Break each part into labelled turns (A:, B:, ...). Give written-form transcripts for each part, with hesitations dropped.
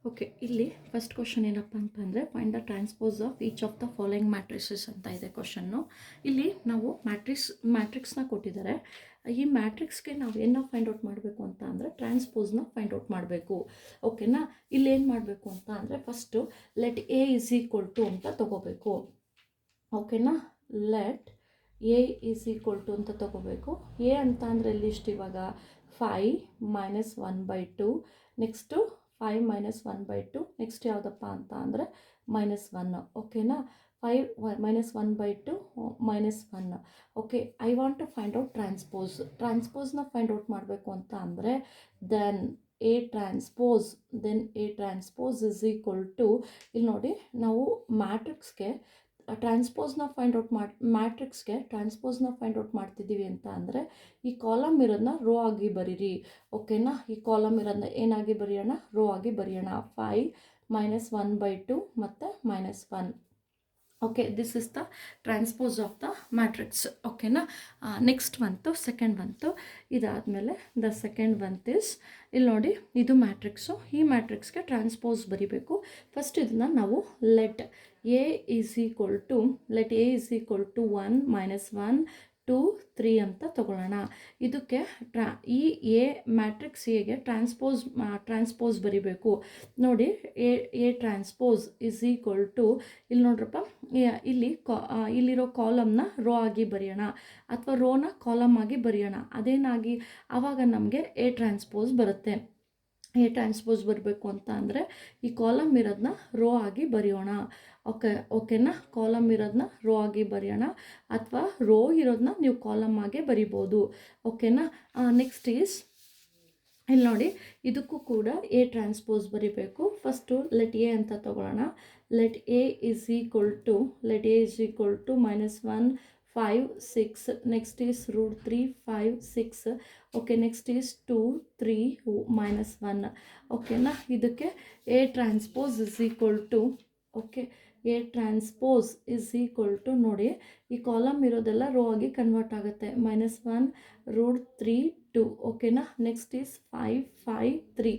A: Okay, ಇಲ್ಲಿ first question ಏನಪ್ಪ ಅಂತಂದರೆ find the transpose of each of the following matrices ಅಂತ ಇದೆ ಕ್ವಶನ್ನು. ಇಲ್ಲಿ ನಾವು ಮ್ಯಾಟ್ರಿಕ್ಸ್ನ ಕೊಟ್ಟಿದ್ದಾರೆ. ಈ ಮ್ಯಾಟ್ರಿಕ್ಸ್ಗೆ ನಾವು ಏನನ್ನ ಫೈಂಡ್ ಔಟ್ ಮಾಡಬೇಕು ಅಂತ ಅಂದರೆ ಟ್ರಾನ್ಸ್ಪೋಸ್ನ ಫೈಂಡ್ ಔಟ್ ಮಾಡಬೇಕು. ಓಕೆನಾ, ಇಲ್ಲಿ ಏನು ಮಾಡಬೇಕು ಅಂತ ಅಂದರೆ first let A is equal to ಅಂತ ತಗೋಬೇಕು. ಓಕೆನಾ, let A is equal to ಅಂತ ತಗೋಬೇಕು. ಎ ಅಂತ ಅಂದರೆ ಲಿಸ್ಟ್ ಇವಾಗ 5 - 1/2, ನೆಕ್ಸ್ಟು 5 - 1/2, ನೆಕ್ಸ್ಟ್ ಯಾವುದಪ್ಪ ಅಂತ ಅಂದರೆ -1. ಓಕೆನಾ, 5 - 1/2 -1. Okay, I want to find out ಟ್ರಾನ್ಸ್ಪೋಸ್ನ ಫೈಂಡ್ ಔಟ್ ಮಾಡಬೇಕು ಅಂತ ಅಂದರೆ then A transpose is equal to, ಇಲ್ಲಿ ನೋಡಿ ನಾವು ಮ್ಯಾಟ್ರಿಕ್ಸ್ಗೆ ಟ್ರಾನ್ಸ್ಪೋಸ್ನ ಫೈಂಡ್ ಔಟ್ ಮಾಡ್ತಿದ್ದೀವಿ ಅಂತ ಅಂದರೆ ಈ ಕಾಲಮ್ ಇರೋದನ್ನ ರೋ ಆಗಿ ಬರೀರಿ. ಓಕೆನಾ, ಈ ಕಾಲಮ್ ಇರೋದನ್ನ ಏನಾಗಿ ಬರೆಯೋಣ, ರೋ ಆಗಿ ಬರೆಯೋಣ. 5 - 1/2 ಮತ್ತು -1. Okay, this is the transpose of the matrix. ಓಕೆನಾ, ನೆಕ್ಸ್ಟ್ ಬಂತು ಸೆಕೆಂಡ್ ಬಂತು. ಇದಾದಮೇಲೆ ದ ಸೆಕೆಂಡ್ ಬಂತ್ ಇಸ್, ಇಲ್ಲಿ ನೋಡಿ ಇದು ಮ್ಯಾಟ್ರಿಕ್ಸು. ಈ ಮ್ಯಾಟ್ರಿಕ್ಸ್ಗೆ ಟ್ರಾನ್ಸ್ಪೋಸ್ ಬರಿಬೇಕು. ಫಸ್ಟ್ ಇದನ್ನು ನಾವು let A is equal to 1 - 1 2 3 ಅಂತ ತಗೊಳ್ಳೋಣ. ಇದಕ್ಕೆ ಈ ಎ ಮ್ಯಾಟ್ರಿಕ್ಸ್ ಎಗೆ ಟ್ರಾನ್ಸ್ಪೋಸ್ ಬರಿಬೇಕು. ನೋಡಿ, A transpose is equal to, ಇಲ್ಲಿ ನೋಡ್ರಪ್ಪ, ಇಲ್ಲಿರೋ ಕಾಲಮ್ನ ರೋ ಆಗಿ ಬರೆಯೋಣ ಅಥವಾ ರೋನ ಕಾಲಮ್ ಆಗಿ ಬರೆಯೋಣ. ಅದೇನಾಗಿ ಆವಾಗ ನಮಗೆ ಎ ಟ್ರಾನ್ಸ್ಪೋಸ್ ಬರುತ್ತೆ. ಎ ಟ್ರಾನ್ಸ್ಪೋಸ್ ಬರಬೇಕು ಅಂತ ಅಂದರೆ ಈ ಕಾಲಮ್ ಇರೋದನ್ನ ರೋ ಆಗಿ ಬರೆಯೋಣ. ಓಕೆನಾ, ಕಾಲಮ್ ಇರೋದನ್ನ ರೋ ಆಗಿ ಬರೆಯೋಣ ಅಥವಾ ರೋ ಇರೋದನ್ನ ನೀವು ಕಾಲಮ್ ಆಗಿ ಬರಿಬೋದು. ಓಕೆನಾ, ನೆಕ್ಸ್ಟ್ ಈಸ್, ಇಲ್ಲಿ ನೋಡಿ ಇದಕ್ಕೂ ಕೂಡ ಎ ಟ್ರಾನ್ಸ್ಪೋಸ್ ಬರಿಬೇಕು. ಫಸ್ಟು ಲೆಟ್ ಎ ಅಂತ ತಗೊಳ್ಳೋಣ. Let A is equal to -1 5 6, next is √3 5 6. Okay, next is 2 3 -1. ಓಕೆನಾ, ಇದಕ್ಕೆ A transpose is equal to, okay, A transpose is equal to, ನೋಡಿ ಈ ಕಾಲಮ್ ಇರೋದೆಲ್ಲ ರೋ ಆಗಿ ಕನ್ವರ್ಟ್ ಆಗುತ್ತೆ. -1 √3 2. ಓಕೆನಾ, next is 5 5 3.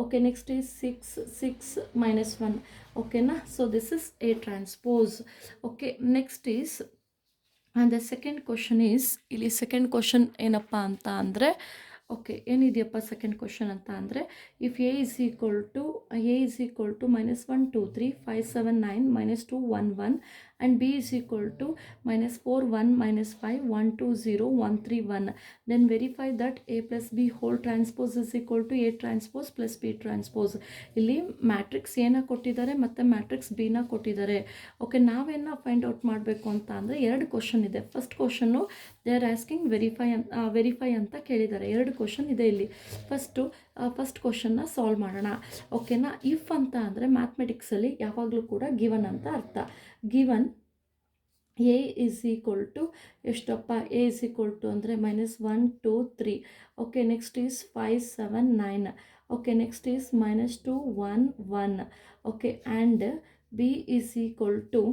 A: Okay, next is 6 6 -1. ಓಕೆನಾ, so this is A transpose. Okay, next is and the second question is, ಇಲ್ಲಿ second question ಏನಪ್ಪ ಅಂತ ಅಂದರೆ, ಓಕೆ, ಏನಿದೆಯಪ್ಪ ಸೆಕೆಂಡ್ ಕ್ವಶನ್ ಅಂತ ಅಂದರೆ, if A is equal to -1 2 3 5 7 9 -2 1 1 and B is equal to -4 1 -5 1 2 0 1 3 1, then verify that A plus B whole transpose is equal to A transpose plus B transpose. ಇಲ್ಲಿ matrix ಏನ ಕೊಟ್ಟಿದ್ದಾರೆ ಮತ್ತು ಮ್ಯಾಟ್ರಿಕ್ಸ್ ಬಿನ ಕೊಟ್ಟಿದ್ದಾರೆ. Okay, ನಾವೇನ find out ಮಾಡಬೇಕು ಅಂತ ಅಂದರೆ ಎರಡು question ಇದೆ. First question they are asking verify ಅಂತ ಕೇಳಿದ್ದಾರೆ. ಎರಡು ಕ್ವಶನ್ ಇದೆ ಇಲ್ಲಿ. ಫಸ್ಟ್ ಕ್ವಶನ್ನ ಸಾಲ್ವ್ ಮಾಡೋಣ. ಓಕೆನಾ, ಇಫ್ ಅಂತ ಅಂದರೆ ಮ್ಯಾಥಮೆಟಿಕ್ಸಲ್ಲಿ ಯಾವಾಗಲೂ ಕೂಡ ಗಿವನ್ ಅಂತ ಅರ್ಥ. Given A is equal to ಎಷ್ಟಪ್ಪ, ಎ ಈಸ್ ಈಕ್ವಲ್ ಟು ಅಂದರೆ -1 2 3. Okay, next is 5 7 9. Okay, next is -2 1 1. Okay, and B is equal to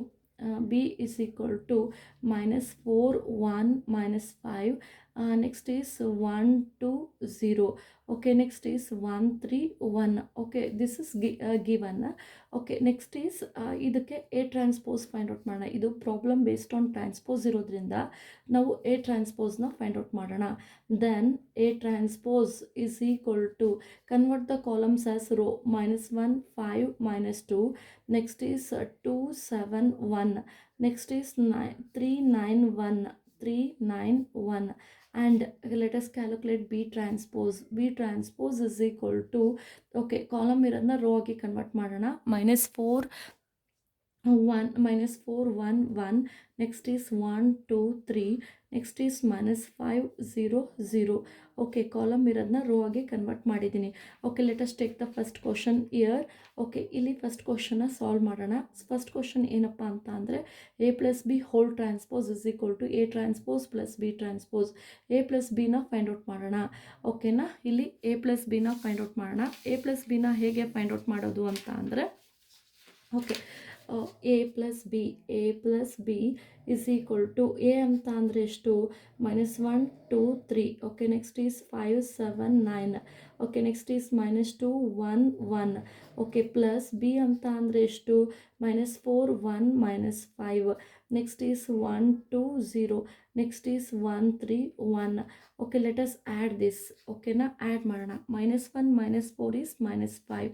A: -4 1 -5. Next is 1 2 0. Okay, next is 1 3 1. Okay, this is given. Okay, next is ಇದಕ್ಕೆ A transpose find out ಮಾಡೋಣ. ಇದು problem based on transpose ಇರೋದ್ರಿಂದ ನಾವು A ಟ್ರಾನ್ಸ್ಪೋಸ್ನ find out ಮಾಡೋಣ. Then A transpose is equal to, convert the columns as row, -1 5 -2, next is 2 7 1, next is 3 9 1 3 9 1. and let us calculate B transpose is equal to, okay, column ಇರೋದನ್ನ row ಆಗಿ convert ಮಾಡೋಣ. -4 1 1, next is 1 2 3, next is -5 0 0. Okay, column ಇರೋದನ್ನ row ಆಗಿ convert ಮಾಡಿದ್ದೀನಿ. Okay, let us take the first question year. Okay, ಇಲ್ಲಿ first ಕ್ವಶನ್ನ solve ಮಾಡೋಣ. First question ಏನಪ್ಪ ಅಂತ ಅಂದರೆ A plus B whole transpose is equal to A transpose plus B transpose. A plus ಬಿನ ಫೈಂಡ್ ಔಟ್ ಮಾಡೋಣ. ಓಕೆನಾ, ಇಲ್ಲಿ ಎ ಪ್ಲಸ್ ಬಿನ ಫೈಂಡ್ ಔಟ್ ಮಾಡೋಣ. ಎ ಪ್ಲಸ್ ಬಿನ ಹೇಗೆ ಫೈಂಡ್ ಔಟ್ ಮಾಡೋದು ಅಂತ ಅಂದರೆ, okay, A plus B is equal to, A ಅಂತ ಅಂದರೆ ಎಷ್ಟು, -1 2 3. Okay, next is 5 7 9. Okay next is -2 1 1 okay plus B ಅಂತ ಅಂದರೆ ಎಷ್ಟು -4 1 -5 next is 1 2 0 next is 1 3 1 okay let us add this ಓಕೆನಾ ಆ್ಯಡ್ ಮಾಡೋಣ -1 -4 is -5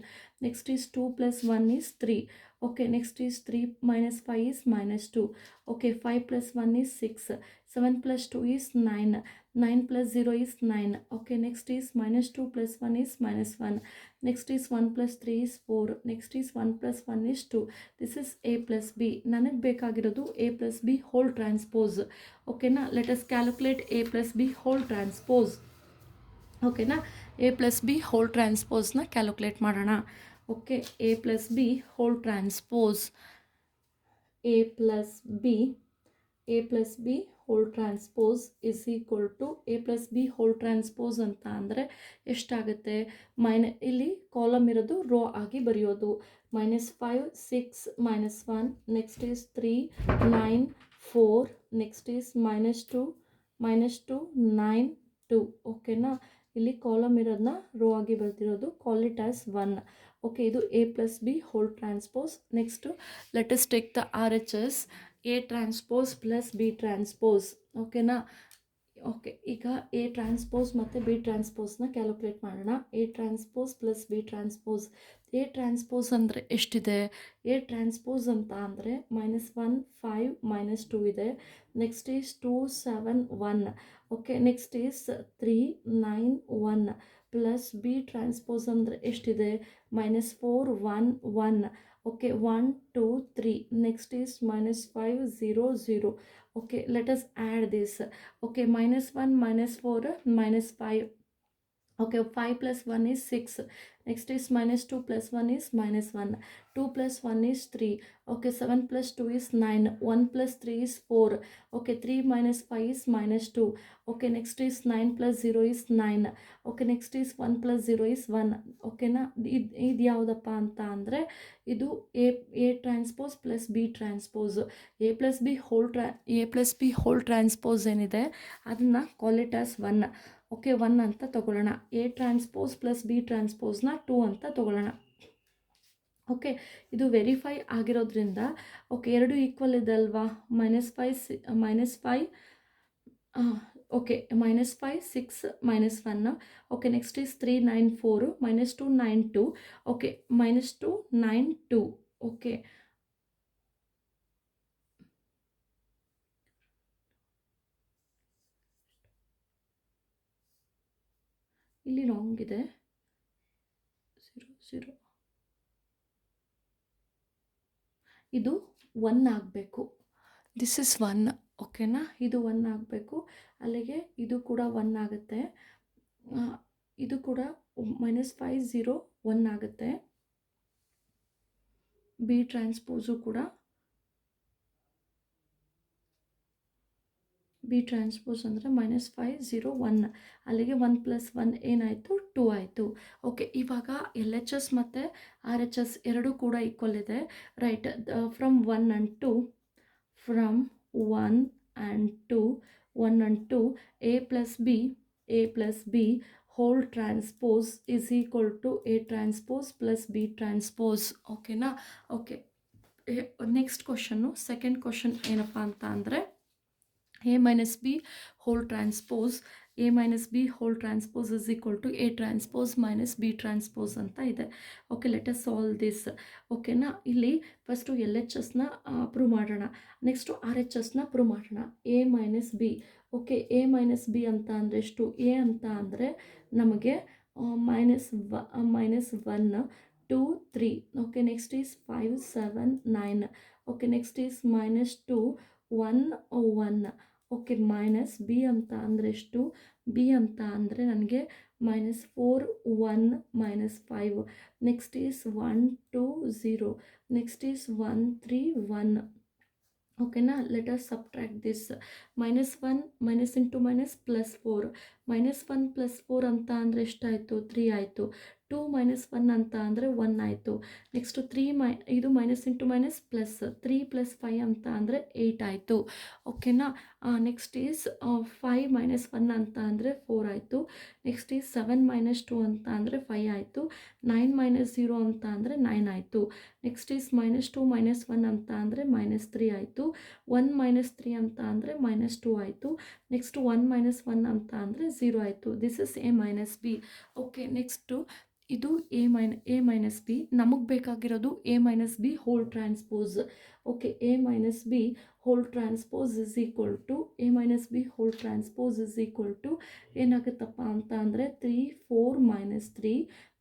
A: next is 2 + 1 is 3 okay next is 3 minus 5 is -2 okay 5 + 1 is 6 7 + 2 is 9 9 + 0 is 9 okay next is -2 + 1 is -1 next is 1 + 3 is 4 next is 1 + 1 is 2 this is a + b ನನಗೆ ಬೇಕಾಗಿರೋದು a + b whole transpose ಓಕೆನಾ let us calculate a + b whole transpose ಓಕೆನಾ a + b whole transpose ನ calculate ಮಾಡೋಣ okay a plus b whole transpose a plus b whole transpose is equal to a plus b whole transpose ಅಂತ ಅಂದರೆ ಎಷ್ಟಾಗುತ್ತೆ ಇಲ್ಲಿ column ಇರೋದು rho ಆಗಿ ಬರೆಯೋದು -5 6 -1 ನೆಕ್ಸ್ಟ್ ಈಸ್ 3 9 4 ನೆಕ್ಸ್ಟ್ ಈಸ್ -2 9 2 ಓಕೆನಾ ಇಲ್ಲಿ ಕಾಲಮ್ ಇರೋದನ್ನ ರೋ ಆಗಿ ಬರ್ತಿರೋದು ಕಾಲ್ ಇಟ್ ಆಸ್ 1 ಓಕೆ ಇದು a + b whole transpose next let us take the RHS a transpose + b transpose ಓಕೆನಾ ಓಕೆ ಈಗ a transpose ಮತ್ತು b transpose ಕ್ಯಾಲ್ಕುಲೇಟ್ ಮಾಡೋಣ a transpose + b transpose a transpose ಅಂದರೆ ಎಷ್ಟಿದೆ a transpose ಅಂತ ಅಂದರೆ -1 5 -2 ಇದೆ next is 2 7 1 okay next is 3 9 1 plus B transpose ಅಂದರೆ ಎಷ್ಟಿದೆ -4 1 1 okay 1 2 3 next is -5 0 0 okay let us add this okay -1 -4 -5 okay 5 + 1 is 6 next is -2 + 1 is -1 2 + 1 is 3 okay 7 + 2 is 9 1 + 3 is 4 okay 3 - 5 is -2 okay next is 9 + 0 is 9 okay next is 1 + 0 is 1 ಓಕೆನಾ ಇದು ಯಾವುದಪ್ಪ ಅಂತ ಅಂದರೆ ಇದು a transpose + b transpose a + b whole transpose ಏನಿದೆ ಅದನ್ನು ಕಾಲ್ it as 1 okay 1 ಅಂತ ತಗೊಳ್ಳೋಣ a transpose + b transpose 2 ಅಂತ ತಗೊಳ್ಳೋಣ ಓಕೆ ಇದು ವೆರಿಫೈ ಆಗಿರೋದ್ರಿಂದ ಓಕೆ ಎರಡು ಈಕ್ವಲ್ ಇದೆ ಅಲ್ವಾ -5 okay -5 6 -1 okay next is 3 9 4 -2 9 2 okay -2 9 2 okay ಇಲ್ಲಿ ರಾಂಗ್ ಇದೆ 0 0 ಇದು 1 ಆಗಬೇಕು ದಿಸ್ ಇಸ್ 1 ಓಕೆನಾ ಇದು 1 ಆಗಬೇಕು ಅಲ್ಲಿಗೆ ಇದು ಕೂಡ 1 ಆಗುತ್ತೆ ಇದು ಕೂಡ -5 0 1 ಆಗುತ್ತೆ ಬಿ ಟ್ರಾನ್ಸ್ಪೋಸು ಕೂಡ ಬಿ ಟ್ರಾನ್ಸ್ಪೋಸ್ ಅಂದರೆ -5 0 1 ಅಲ್ಲಿಗೆ 1 + 1 ಏನಾಯಿತು 2 ಆಯಿತು ಓಕೆ ಇವಾಗ LHS ಮತ್ತು RHS ಎರಡೂ ಕೂಡ ಈಕ್ವಲ್ ಇದೆ right from 1 and 2 from 1 and 2 1 and 2 a + b whole transpose is equal to a transpose + b transpose ಓಕೆನಾ okay next question second question ಏನಪ್ಪ ಅಂತ ಅಂದರೆ a - b whole transpose is equal to a transpose - b transpose ಅಂತ ಇದೆ okay let us solve this ಓಕೆನಾ ಇಲ್ಲಿ first LHSನ prove ಮಾಡೋಣ next RHSನ prove ಮಾಡೋಣ a - b okay a - b ಅಂತ ಅಂದರೆ ಎಷ್ಟು a ಅಂತ ಅಂದರೆ ನಮಗೆ -1 2 3 okay next is 5 7 9 okay next is -2 1 1 okay minus B ಅಂತ ಅಂದರೆ ಎಷ್ಟು ಬಿ ಅಂತ ಅಂದರೆ ನನಗೆ -4 1 -5 ನೆಕ್ಸ್ಟ್ ಈಸ್ 1 2 0 ನೆಕ್ಸ್ಟ್ ಈಸ್ 1 3 1 ಓಕೆನಾ ಲೆಟ್ ಅಸ್ ಸಬ್ಟ್ರಾಕ್ಟ್ ದಿಸ್ -1 -× -+4 -1 + 4 ಅಂತ ಅಂದರೆ ಎಷ್ಟಾಯಿತು 3 ಆಯಿತು 2 ಮೈನಸ್ 1 ಅಂತ ಅಂದರೆ 1 ಆಯಿತು. ನೆಕ್ಸ್ಟು ಇದು ಮೈನಸ್ ಇಂಟು ಮೈನಸ್ ಪ್ಲಸ್ 3 + 5 ಅಂತ ಅಂದರೆ 8 ಆಯಿತು. ಓಕೆನಾ. ನೆಕ್ಸ್ಟ್ ಈಸ್ 5 ಮೈನಸ್ 1 ಅಂತ ಅಂದರೆ 4 ಆಯಿತು. ನೆಕ್ಸ್ಟ್ ಈಸ್ 7 ಮೈನಸ್ 2 ಅಂತ ಅಂದರೆ 5 ಆಯಿತು. 9 ಮೈನಸ್ 0 ಅಂತ ಅಂದರೆ 9 ಆಯಿತು. ನೆಕ್ಸ್ಟ್ ಈಸ್ -2 - 1 ಅಂತ ಅಂದರೆ -3 ಆಯಿತು. 1 - 3 ಅಂತ ಅಂದರೆ -2 ಆಯಿತು. ನೆಕ್ಸ್ಟ್ 1 - 1 ಅಂತ ಅಂದರೆ 0 ಆಯಿತು. This is A - B. Okay, next ಇದು A - B. ನಮಗೆ ಬೇಕಾಗಿರೋದು A - B whole transpose. Okay, A - B whole transpose is equal to A - B whole transpose is equal to ಏನಾಗುತ್ತಪ್ಪ ಅಂತ ಅಂದರೆ 3 4 - 3.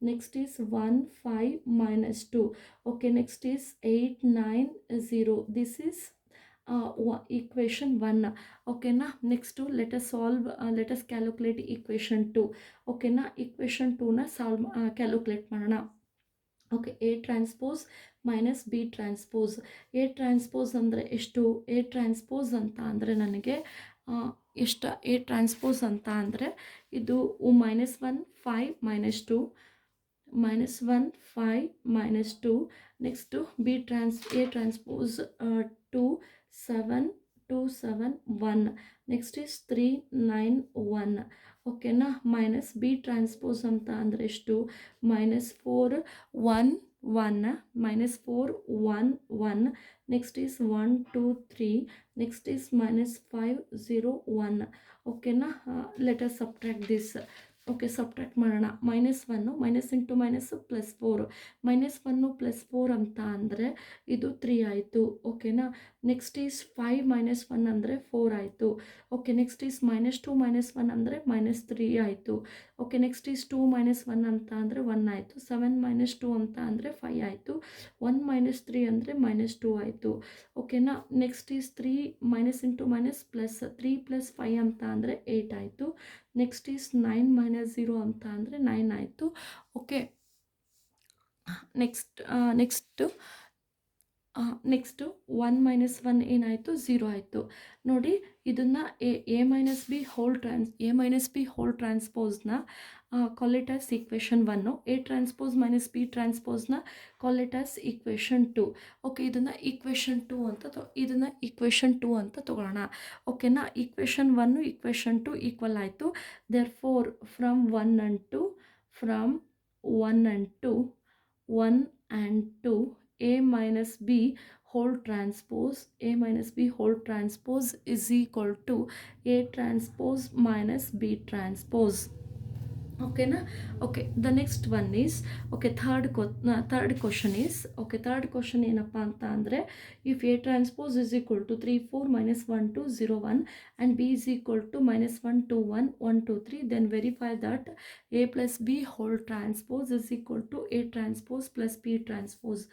A: Next is 1 5 - 2. ಓಕೆ, next is 8 9 0. This is equation 1. ಓಕೆನಾ. Next let us calculate equation 2. ಓಕೆನಾ. equation 2ನ calculate ಮಾಡೋಣ. Okay, A transpose minus B transpose. A transpose ಅಂದರೆ ಎಷ್ಟು? A transpose ಅಂತ ಅಂದರೆ ನನಗೆ A ಟ್ರಾನ್ಸ್ಪೋಸ್ ಅಂತ ಅಂದರೆ ಇದು -1 5 - 2 -1 5 - 2. Next A transpose 2 7 2 7 1. Next is 3 9 1. ಓಕೆನಾ. ಮೈನಸ್ B ಟ್ರಾನ್ಸ್ಪೋಸ್ ಅಂತ ಅಂದರೆ ಎಷ್ಟು? -4 1 1 -4 1 1. Next is 1 2 3. Next is -5 0 1. ಓಕೆನಾ. Let us subtract this. Okay, subtract ಮಾಡೋಣ. -1 ಮೈನಸ್ ಇಂಟು ಮೈನಸ್ +4. -1 +4 ಅಂತ ಅಂದರೆ ಇದು 3 ಆಯಿತು. ಓಕೆನಾ. ನೆಕ್ಸ್ಟ್ ಈಸ್ 5 - 1 ಅಂದರೆ 4 ಆಯಿತು. ಓಕೆ, ನೆಕ್ಸ್ಟ್ ಈಸ್ -2 - 1 ಅಂದರೆ -3 ಆಯಿತು. ಓಕೆ, ನೆಕ್ಸ್ಟ್ ಈಸ್ 2 - 1 ಅಂತ ಅಂದರೆ 1 ಆಯಿತು. 7 - 2 ಅಂತ ಅಂದರೆ 5 ಆಯಿತು. 1 - 3 ಅಂದರೆ -2 ಆಯಿತು. ಓಕೆನಾ. Next is 3 minus into minus plus 3 + 5 ಅಂತ ಅಂದರೆ 8 ಆಯಿತು. ನೆಕ್ಸ್ಟ್ ಈಸ್ 9 - 0 ಅಂತ ಅಂದರೆ 9 ಆಯಿತು. ಓಕೆ, ನೆಕ್ಸ್ಟು 1 - 1 ಏನಾಯಿತು? 0 ಆಯಿತು. ನೋಡಿ, ಇದನ್ನು A - B ಹೋಲ್ ಟ್ರಾನ್ಸ್ಪೋಸ್ನ call it as equation 1. A transpose - B ಟ್ರಾನ್ಸ್ಪೋಸ್ನ call it as equation 2. Okay, ಇದನ್ನು equation 2 ಅಂತ ತಗೊಳ್ಳೋಣ. ಓಕೆನಾ. equation 1 equation 2 ಈಕ್ವಲ್ ಆಯಿತು. Therefore from 1 and 2 1 and 2 A - B whole transpose is equal to A transpose minus B transpose. ಓಕೆನಾ. Okay, the next one is third question is third question ಏನಪ್ಪ ಅಂತ ಅಂದರೆ if A transpose is equal to 3 4 - 1 2 0 1 and B is equal to -1 2 1 1 2 3 then verify that A plus B whole transpose is equal to A transpose plus B transpose.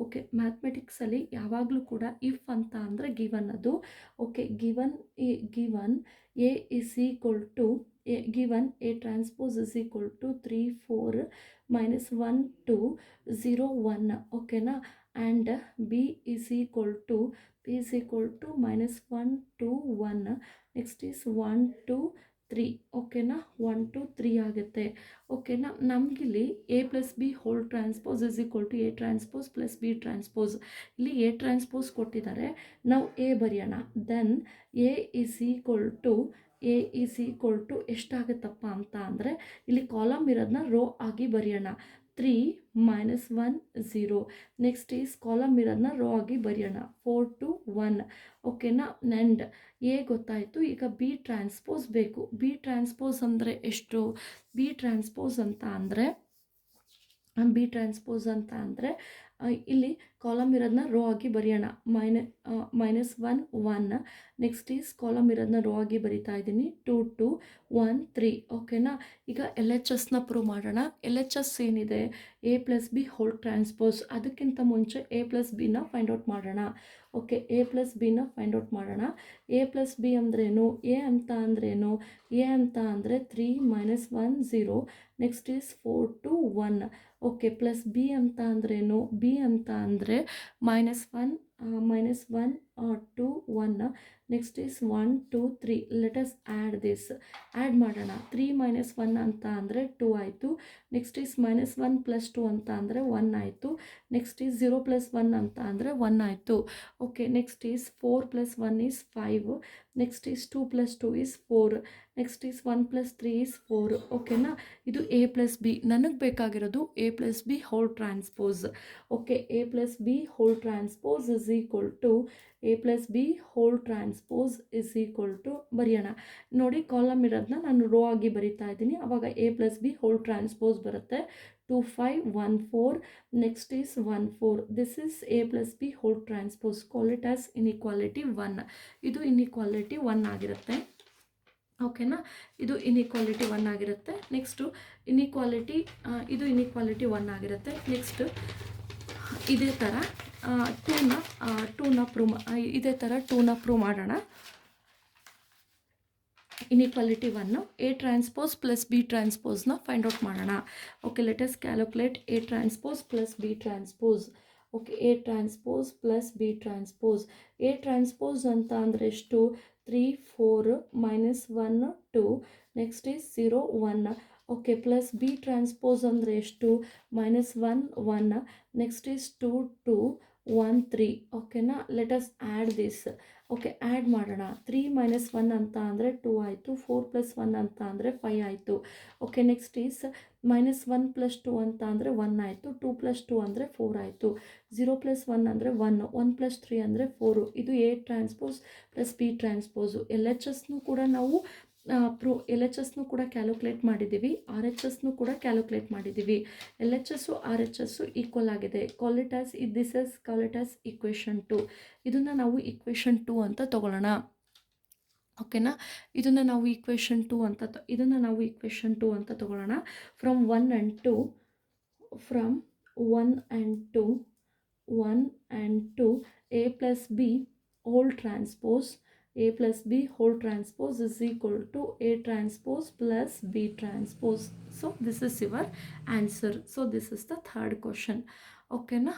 A: Okay, ಮ್ಯಾಥಮೆಟಿಕ್ಸಲ್ಲಿ ಯಾವಾಗಲೂ ಕೂಡ if ಅಂತ ಅಂದರೆ given ಅದು. Okay, given A is equal to given A transpose is equal to 3 4 - 1 2 0 1. ಓಕೆನಾ. And B is equal to -1 2 1. Next is 1 2 3. ಓಕೆನಾ. 1 2 3 ಆಗುತ್ತೆ. ಓಕೆನಾ. ನಮಗಿಲ್ಲಿ A plus B whole transpose is equal to A transpose plus B transpose. ಇಲ್ಲಿ A transpose ಕೊಟ್ಟಿದ್ದಾರೆ, ನಾವು A ಬರೆಯೋಣ. ದೆನ್ A is equal to ಎಷ್ಟಾಗುತ್ತಪ್ಪ ಅಂತ ಅಂದರೆ ಇಲ್ಲಿ ಕಾಲಮ್ ಇರೋದನ್ನ ರೋ ಆಗಿ ಬರೆಯೋಣ. 3 - 1 0. ನೆಕ್ಸ್ಟ್ ಈಸ್ ಕಾಲಮ್ ಇರೋದನ್ನ ರೋ ಆಗಿ ಬರೆಯೋಣ. 4 2 1. ಓಕೆನಾ. ನೆಂಡ್ A ಗೊತ್ತಾಯಿತು. ಈಗ B ಟ್ರಾನ್ಸ್ಪೋಸ್ ಬೇಕು. B ಟ್ರಾನ್ಸ್ಪೋಸ್ ಅಂದರೆ ಎಷ್ಟು? B ಟ್ರಾನ್ಸ್ಪೋಸ್ ಅಂತ ಅಂದರೆ ಇಲ್ಲಿ ಕಾಲಮ್ ಇರೋದನ್ನ ರೋ ಆಗಿ ಬರೆಯೋಣ. -1 1. ನೆಕ್ಸ್ಟ್ ಈಸ್ ಕಾಲಮ್ ಇರೋದನ್ನ ರೋ ಆಗಿ ಬರಿತಾ ಇದ್ದೀನಿ. 2 2 1 3. ಓಕೆನಾ. ಈಗ LHSನ ಪ್ರೂವ್ ಮಾಡೋಣ. LHS ಏನಿದೆ? A plus B whole transpose. ಅದಕ್ಕಿಂತ ಮುಂಚೆ A plus Bನ ಫೈಂಡ್ ಔಟ್ ಮಾಡೋಣ. ಓಕೆ, A plus Bನ ಫೈಂಡ್ ಔಟ್ ಮಾಡೋಣ. A plus B ಅಂದ್ರೇನು? A ಅಂತ ಅಂದ್ರೇನು? A ಅಂತ ಅಂದರೆ 3 - 1 0. Next is 4 2 1. Okay, plus B ಅಂತ ಅಂದ್ರೇನು? B ಅಂತ ಅಂದರೆ -1 -1 2 1 next is 1 2 3 let us add this add ಮಾಡೋಣ 3 - 1 ಅಂತ ಅಂದರೆ 2 ಆಯಿತು ನೆಕ್ಸ್ಟ್ ಈಸ್ -1 + 2 ಅಂತ ಅಂದರೆ 1 ಆಯಿತು ನೆಕ್ಸ್ಟ್ ಈಸ್ 0 + 1 ಅಂತ ಅಂದರೆ 1 ಆಯಿತು okay next is 4 + 1 is 5 next is 2 + 2 is 4 next is 1 + 3 is 4 ಓಕೆನಾ ಇದು A + B ನನಗೆ ಬೇಕಾಗಿರೋದು A + B whole transpose okay A + B whole transpose is equal to A + B whole transpose is equal to ಬರೆಯೋಣ ನೋಡಿ column ಇರೋದನ್ನ ನಾನು rho ಆಗಿ ಬರಿತಾ ಇದ್ದೀನಿ ಅವಾಗ A + B ಹೋಲ್ ಟ್ರಾನ್ಸ್ಪೋಸ್ ಬರುತ್ತೆ 2 5 1 4 next is 1 4 this is A + B whole transpose call it as inequality 1 ಇದು inequality 1 ಆಗಿರುತ್ತೆ ಓಕೆನಾ ಇದು ಇನ್ಇಕ್ವಾಲಿಟಿ 1 ಆಗಿರುತ್ತೆ ನೆಕ್ಸ್ಟು ಇನ್ಇಕ್ವಾಲಿಟಿ ಇದು ಇನ್ಇಕ್ವಾಲಿಟಿ 1 ಆಗಿರುತ್ತೆ ನೆಕ್ಸ್ಟ್ ಇದೇ ಥರ ಇದೇ ಥರ ಟೂನ ಪ್ರೂವ್ ಮಾಡೋಣ inequality 1 A transpose plus B transpose na find out ಮಾಡೋಣ okay let us calculate A transpose plus B transpose okay A transpose plus B transpose A transpose ಅಂತ ಅಂದರೆ ಎಷ್ಟು 3 4 -1 2 next is 0 1 okay plus B transpose ಅಂದರೆ ಎಷ್ಟು -1 1 next is 2 2 1 3 ಓಕೆನಾ let us add this okay add ಮಾಡೋಣ 3 - 1 ಅಂತ ಅಂದರೆ 2 ಆಯಿತು 4 + 1 ಅಂತ ಅಂದರೆ 5 ಆಯಿತು ಓಕೆ ನೆಕ್ಸ್ಟ್ ಈಸ್ -1 + 2 ಅಂತ ಅಂದರೆ 1 ಆಯಿತು 2 + 2 ಅಂದರೆ 4 ಆಯಿತು 0 + 1 ಅಂದರೆ 1 1 + 3 ಅಂದರೆ 4 ಇದು A ಟ್ರಾನ್ಸ್ಪೋಸ್ ಪ್ಲಸ್ B ಟ್ರಾನ್ಸ್ಪೋಸು LHSನೂ ಕೂಡ ನಾವು LHSನೂ ಕೂಡ ಕ್ಯಾಲ್ಕುಲೇಟ್ ಮಾಡಿದ್ದೀವಿ RHSನೂ ಕೂಡ ಕ್ಯಾಲ್ಕುಲೇಟ್ ಮಾಡಿದ್ದೀವಿ LHS RHS ಈಕ್ವಲ್ ಆಗಿದೆ ಕಾಲ್ ಇಟ್ ಆಸ್ ಇಕ್ವೇಷನ್ 2 ಇದನ್ನು ನಾವು ಇಕ್ವೇಷನ್ 2 ಅಂತ ತಗೊಳ್ಳೋಣ ಓಕೆನಾ ಇದನ್ನು ನಾವು ಇಕ್ವೇಷನ್ 2 ಅಂತ ತಗೊಳ್ಳೋಣ from 1 and 2 A + B whole transpose A plus B whole transpose is equal to A transpose plus B transpose. So this is your answer. So this is the third question. Okay na?